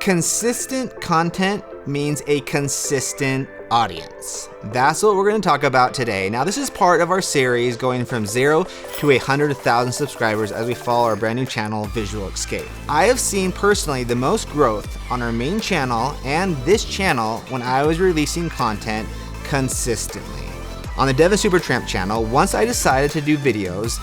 Consistent content means a consistent audience. That's what we're going to talk about today. Now, this is part of our series going from 0 to 100,000 subscribers as we follow our brand new channel, Visual Escape. I have seen personally the most growth on our main channel and this channel when I was releasing content consistently. On the Devin Supertramp channel, once I decided to do videos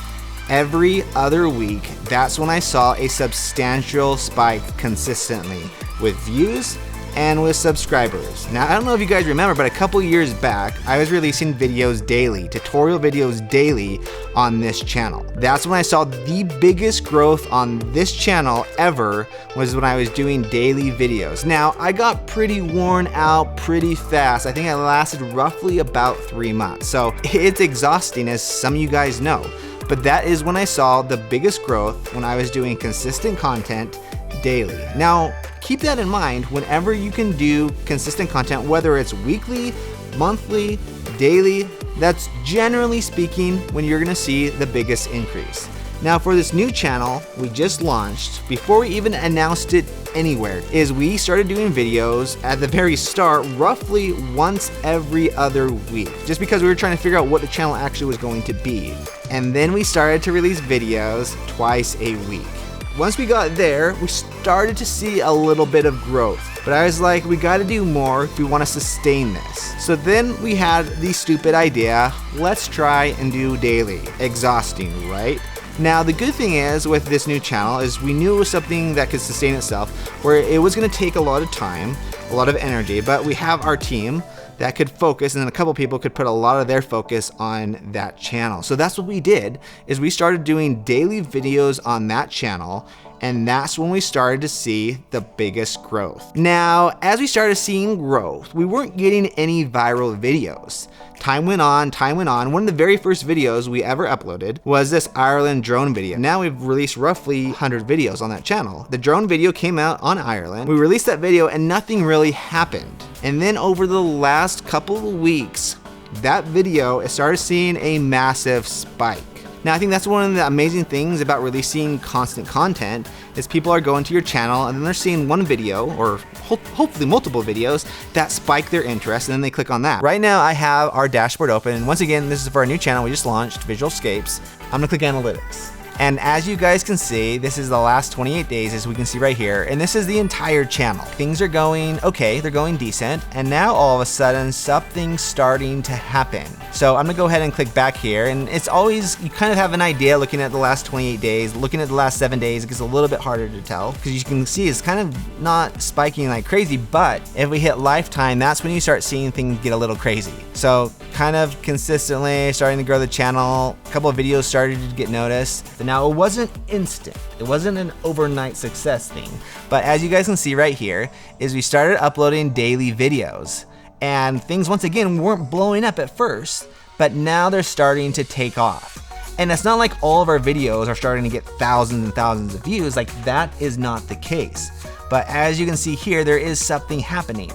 every other week, that's when I saw a substantial spike consistently with views and with subscribers. Now, I don't know if you guys remember, but a couple years back, I was releasing videos daily, tutorial videos daily on this channel. That's when I saw the biggest growth on this channel ever, was when I was doing daily videos. Now, I got pretty worn out pretty fast. I think I lasted roughly about 3 months. So it's exhausting, as some of you guys know. But that is when I saw the biggest growth, when I was doing consistent content daily. Now, keep that in mind whenever you can do consistent content, whether it's weekly, monthly, daily. That's generally speaking when you're gonna see the biggest increase. Now, for this new channel we just launched, before we even announced it anywhere, is we started doing videos at the very start, roughly once every other week, just because we were trying to figure out what the channel actually was going to be. And then we started to release videos twice a week. Once we got there, we started to see a little bit of growth. But I was like, we gotta do more if we wanna sustain this. So then we had the stupid idea, let's try and do daily. Exhausting, right? Now, the good thing is with this new channel is we knew it was something that could sustain itself, where it was gonna take a lot of time, a lot of energy, but we have our team that could focus, and then a couple people could put a lot of their focus on that channel. So that's what we did, is we started doing daily videos on that channel, and that's when we started to see the biggest growth. Now, as we started seeing growth, we weren't getting any viral videos. Time went on. One of the very first videos we ever uploaded was this Ireland drone video. Now we've released roughly 100 videos on that channel. The drone video came out on Ireland. We released that video and nothing really happened. And then over the last couple of weeks, that video started seeing a massive spike. Now, I think that's one of the amazing things about releasing constant content, is people are going to your channel and then they're seeing one video, or hopefully multiple videos, that spike their interest, and then they click on that. Right now, I have our dashboard open, and once again, this is for our new channel we just launched, Visual Escapes. I'm gonna click Analytics. And as you guys can see, this is the last 28 days, as we can see right here, and this is the entire channel. Things are going okay, they're going decent, and now all of a sudden, something's starting to happen. So I'm gonna go ahead and click back here, and it's always, you kind of have an idea looking at the last 28 days, looking at the last 7 days, it gets a little bit harder to tell, because you can see it's kind of not spiking like crazy, but if we hit lifetime, that's when you start seeing things get a little crazy. So kind of consistently starting to grow the channel, a couple of videos started to get noticed. Now, it wasn't instant. It wasn't an overnight success thing. But as you guys can see right here, is we started uploading daily videos. And things, once again, weren't blowing up at first, but now they're starting to take off. And it's not like all of our videos are starting to get thousands and thousands of views. Like, that is not the case. But as you can see here, there is something happening.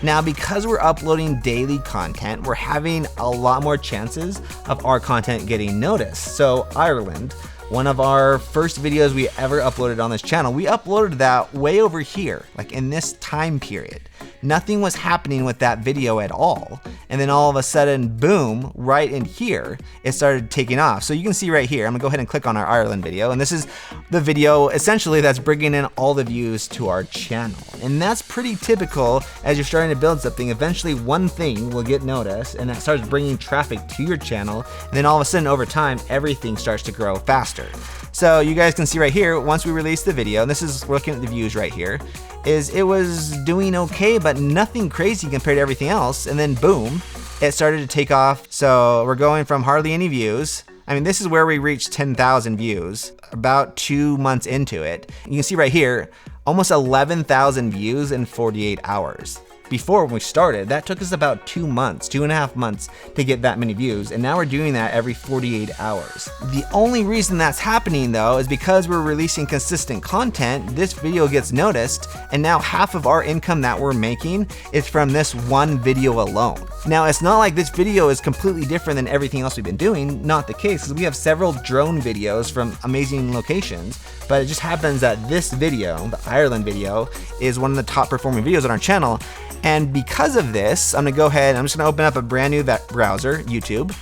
Now, because we're uploading daily content, we're having a lot more chances of our content getting noticed. So Ireland, one of our first videos we ever uploaded on this channel, we uploaded that way over here, like in this time period. Nothing was happening with that video at all. And then all of a sudden, boom, right in here, it started taking off. So you can see right here, I'm gonna go ahead and click on our Ireland video. And this is the video essentially that's bringing in all the views to our channel. And that's pretty typical as you're starting to build something. Eventually one thing will get noticed and that starts bringing traffic to your channel. And then all of a sudden over time, everything starts to grow faster. So you guys can see right here, once we released the video, and this is looking at the views right here, is it was doing okay, but nothing crazy compared to everything else. And then boom, it started to take off. So we're going from hardly any views. I mean, this is where we reached 10,000 views about 2 months into it. You can see right here, almost 11,000 views in 48 hours. before when we started, that took us about 2 months, 2.5 months to get that many views. And now we're doing that every 48 hours. The only reason that's happening though is because we're releasing consistent content. This video gets noticed, and now half of our income that we're making is from this one video alone. Now, it's not like this video is completely different than everything else we've been doing. Not the case, because we have several drone videos from amazing locations, but it just happens that this video, the Ireland video, is one of the top performing videos on our channel. And because of this, I'm gonna go ahead and I'm just gonna open up a brand new browser, YouTube.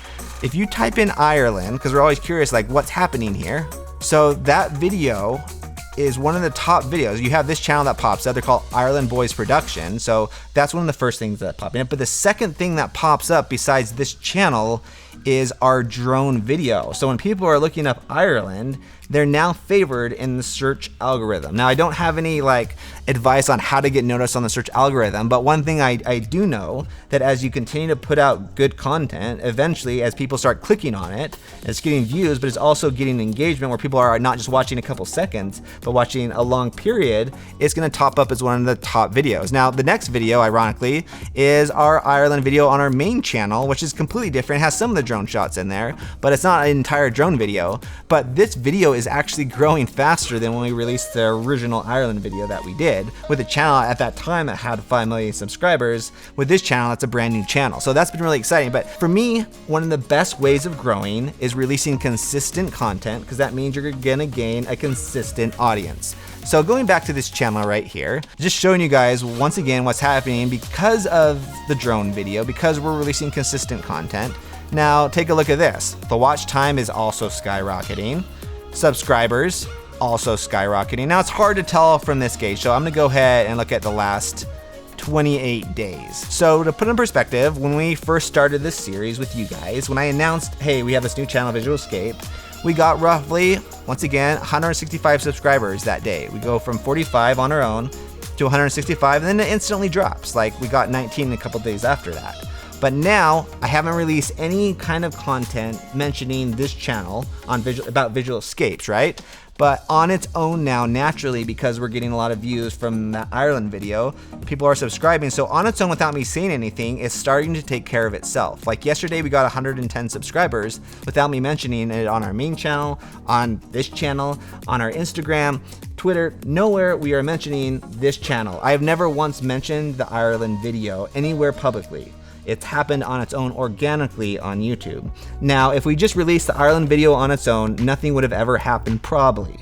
If you type in Ireland, because we're always curious, like what's happening here. So that video is one of the top videos. You have this channel that pops up. They're called Ireland Boys Production. So that's one of the first things that pop in. But the second thing that pops up besides this channel is our drone video. So when people are looking up Ireland, they're now favored in the search algorithm. Now, I don't have any like advice on how to get noticed on the search algorithm, but one thing I do know that as you continue to put out good content, eventually as people start clicking on it, it's getting views, but it's also getting engagement where people are not just watching a couple seconds, but watching a long period, it's gonna top up as one of the top videos. Now, the next video, ironically, is our Ireland video on our main channel, which is completely different. It has some of the drone shots in there, but it's not an entire drone video. But this video is actually growing faster than when we released the original Ireland video that we did with a channel at that time that had 5 million subscribers. With this channel, it's a brand new channel. So that's been really exciting. But for me, one of the best ways of growing is releasing consistent content, because that means you're gonna gain a consistent audience. So going back to this channel right here, just showing you guys once again what's happening because of the drone video, because we're releasing consistent content. Now take a look at this. The watch time is also skyrocketing. Subscribers also skyrocketing. Now it's hard to tell from this gauge, so I'm gonna go ahead and look at the last 28 days. So to put in perspective, when we first started this series with you guys, when I announced, hey, we have this new channel, Visual Escape, we got roughly, once again, 165 subscribers that day. We go from 45 on our own to 165, and then it instantly drops. Like we got 19 a couple days after that. But now I haven't released any kind of content mentioning this channel on about visual escapes, right? But on its own now, naturally, because we're getting a lot of views from that Ireland video, people are subscribing. So on its own, without me saying anything, it's starting to take care of itself. Like yesterday, we got 110 subscribers without me mentioning it on our main channel, on this channel, on our Instagram, Twitter. Nowhere we are mentioning this channel. I have never once mentioned the Ireland video anywhere publicly. It's happened on its own organically on YouTube. Now, if we just released the Ireland video on its own, nothing would have ever happened probably.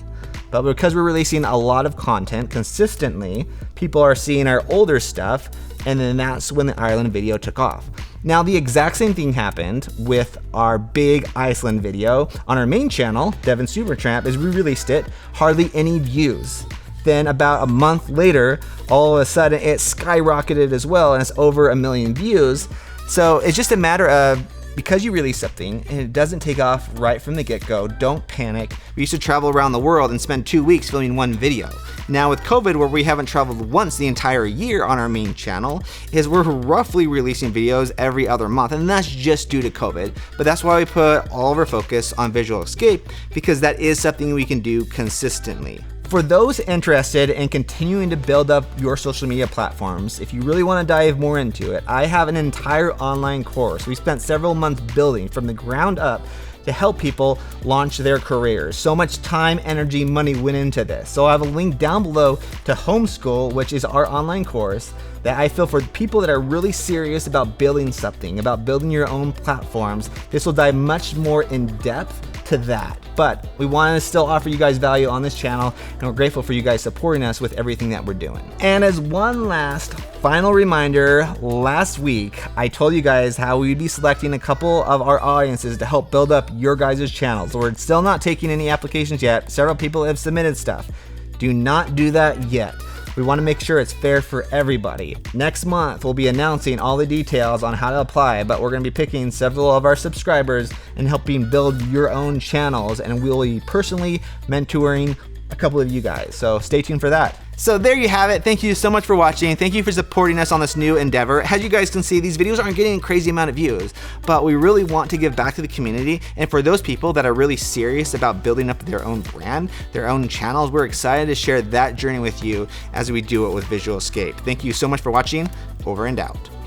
But because we're releasing a lot of content consistently, people are seeing our older stuff, and then that's when the Ireland video took off. Now, the exact same thing happened with our big Iceland video on our main channel, Devin Supertramp, as we released it, hardly any views. Then about a month later, all of a sudden it skyrocketed as well, and it's over 1 million views. So it's just a matter of, because you release something and it doesn't take off right from the get-go, don't panic. We used to travel around the world and spend 2 weeks filming one video. Now with COVID, where we haven't traveled once the entire year on our main channel, is we're roughly releasing videos every other month, and that's just due to COVID. But that's why we put all of our focus on Visual Escape, because that is something we can do consistently. For those interested in continuing to build up your social media platforms, if you really want to dive more into it, I have an entire online course we spent several months building from the ground up to help people launch their careers. So much time, energy, money went into this. So I have a link down below to Homeschool, which is our online course that I feel for people that are really serious about building something, about building your own platforms. This will dive much more in depth to that. But we want to still offer you guys value on this channel, and we're grateful for you guys supporting us with everything that we're doing. And as one last final reminder, last week I told you guys how we'd be selecting a couple of our audiences to help build up your guys' channels. We're still not taking any applications yet. Several people have submitted stuff. Do not do that yet. We want to make sure it's fair for everybody. Next month, we'll be announcing all the details on how to apply, but we're going to be picking several of our subscribers and helping build your own channels, and we'll be personally mentoring a couple of you guys. So stay tuned for that. So there you have it. Thank you so much for watching. Thank you for supporting us on this new endeavor. As you guys can see, these videos aren't getting a crazy amount of views, but we really want to give back to the community. And for those people that are really serious about building up their own brand, their own channels, we're excited to share that journey with you as we do it with Visual Escape. Thank you so much for watching. Over and out.